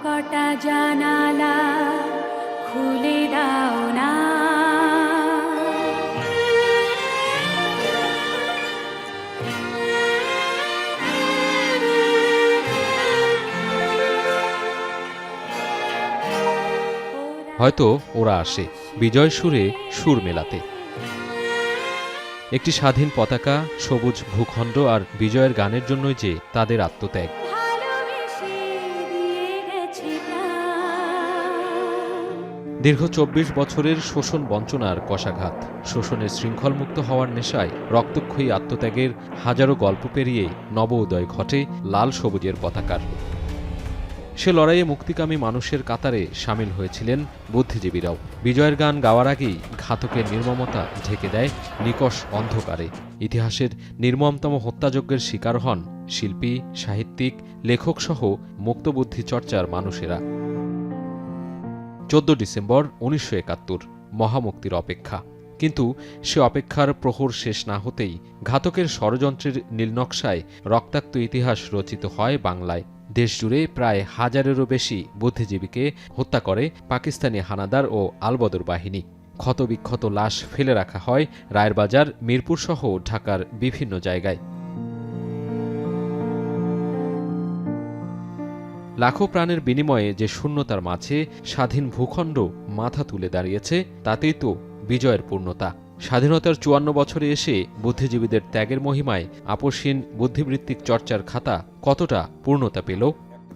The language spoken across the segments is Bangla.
কটা জানালা খুলে দাও না। হয়তো ওরা আসে বিজয় সুরে সুর মেলাতে। একটি স্বাধীন পতাকা, সবুজ ভূখণ্ড আর বিজয়ের গানের জন্যই যে তাদের আত্মত্যাগ। দীর্ঘ ২৪ বছরের শোষণ বঞ্চনার কষাঘাত, শোষণের শৃঙ্খলমুক্ত হওয়ার নেশায় রক্তক্ষয়ী আত্মত্যাগের হাজারো গল্প পেরিয়ে নব উদয় ঘটে লাল সবুজের পতাকার। সে লড়াইয়ে মুক্তিকামী মানুষের কাতারে সামিল হয়েছিলেন বুদ্ধিজীবীরাও। বিজয়ের গান গাওয়ার আগেই ঘাতকের নির্মমতা ঢেকে দেয় নিকষ অন্ধকারে। ইতিহাসের নির্মমতম হত্যাযজ্ঞের শিকার হন শিল্পী, সাহিত্যিক, লেখকসহ মুক্তবুদ্ধি চর্চার মানুষেরা। ১৪ ডিসেম্বর ১৯৭১, মহামুক্তির অপেক্ষা। কিন্তু সে অপেক্ষার প্রহর শেষ না হতেই ঘাতকের ষড়যন্ত্রের নীলনকশায় রক্তাক্ত ইতিহাস রচিত হয় বাংলায়। দেশজুড়ে প্রায় হাজারেরও বেশি বুদ্ধিজীবীকে হত্যা করে পাকিস্তানি হানাদার ও আলবদর বাহিনী। ক্ষতবিক্ষত লাশ ফেলে রাখা হয় রায়েরবাজার, মিরপুরসহ ঢাকার বিভিন্ন জায়গায়। লাখো প্রাণের বিনিময়ে যে শূন্যতার মাঝে স্বাধীন ভূখণ্ড মাথা তুলে দাঁড়িয়েছে, তাতেই তো বিজয়ের পূর্ণতা। স্বাধীনতার ৫৪ বছরে এসে বুদ্ধিজীবীদের ত্যাগের মহিমায় আপসহীন বুদ্ধিবৃত্তিক চর্চার খাতা কতটা পূর্ণতা পেল?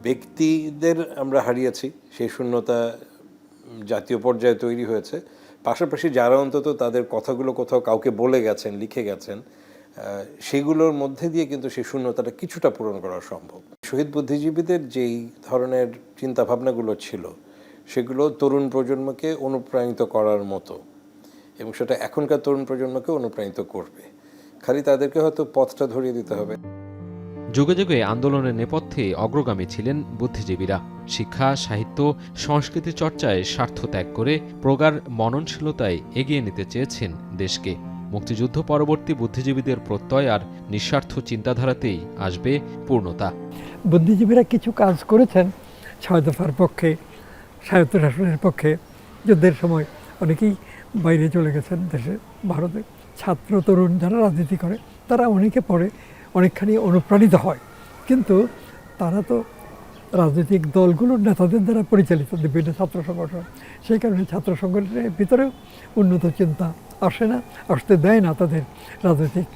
ব্যক্তিদের আমরা হারিয়েছি, সেই শূন্যতা জাতীয় পর্যায়ে তৈরি হয়েছে। পাশাপাশি যারা অন্তত তাদের কথাগুলো কোথাও কাউকে বলে গেছেন, লিখে গেছেন, সেগুলোর মধ্যে দিয়ে কিন্তু সেই শূন্যতাটা কিছুটা পূরণ করা সম্ভব। শহীদ বুদ্ধিজীবীদের যেই ধরনের চিন্তাভাবনাগুলো ছিল, সেগুলো তরুণ প্রজন্মকে অনুপ্রাণিত করার মতো, এবং সেটা এখনকার তরুণ প্রজন্মকে অনুপ্রাণিত করবে। খালি তাদেরকে হয়তো পথটা ধরিয়ে দিতে হবে। যুগে যুগে আন্দোলনের নেপথ্যে অগ্রগামী ছিলেন বুদ্ধিজীবীরা। শিক্ষা, সাহিত্য, সংস্কৃতি চর্চায় স্বার্থ ত্যাগ করে প্রগাঢ় মননশীলতায় এগিয়ে নিতে চেয়েছেন দেশকে। মুক্তিযুদ্ধ পরবর্তী বুদ্ধিজীবীদের প্রত্যয় আর নিঃস্বার্থ চিন্তাধারাতেই আসবে পূর্ণতা। বুদ্ধিজীবীরা কিছু কাজ করেছেন ৬ দফার পক্ষে, স্বায়ত্তশাসনের পক্ষে। যুদ্ধের সময় অনেকেই বাইরে চলে গেছেন দেশে, ভারতে। ছাত্র তরুণ যারা রাজনীতি করে তারা অনেকে পড়ে অনেকখানি অনুপ্রাণিত হয়, কিন্তু তারা তো রাজনৈতিক দলগুলোর নেতাদের দ্বারা পরিচালিত, বিভিন্ন ছাত্র সংগঠন। সেই কারণে ছাত্র সংগঠনের ভিতরেও উন্নত চিন্তা আসে না, আসতে দেয় না তাদের রাজনৈতিক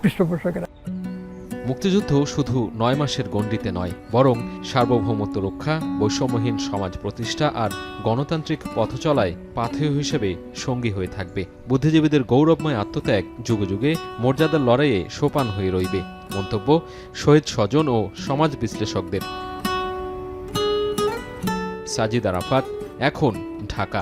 পৃষ্ঠপোষকেরা। মুক্তিযুদ্ধ শুধু ৯ মাসের গণ্ডিতে নয়, বরং সার্বভৌমত্ব রক্ষা, বৈষম্যহীন সমাজ প্রতিষ্ঠা আর গণতান্ত্রিক পথচলায় পাথেয় হিসেবে সঙ্গী হয়ে থাকবে। বুদ্ধিজীবীদের গৌরবময় আত্মত্যাগ যুগে যুগে মর্যাদার লড়াইয়ে সোপান হয়ে রইবে। মন্তব্য শহীদ স্বজন ও সমাজ বিশ্লেষকদের। সাজিদ আরাফাত, এখন, ঢাকা।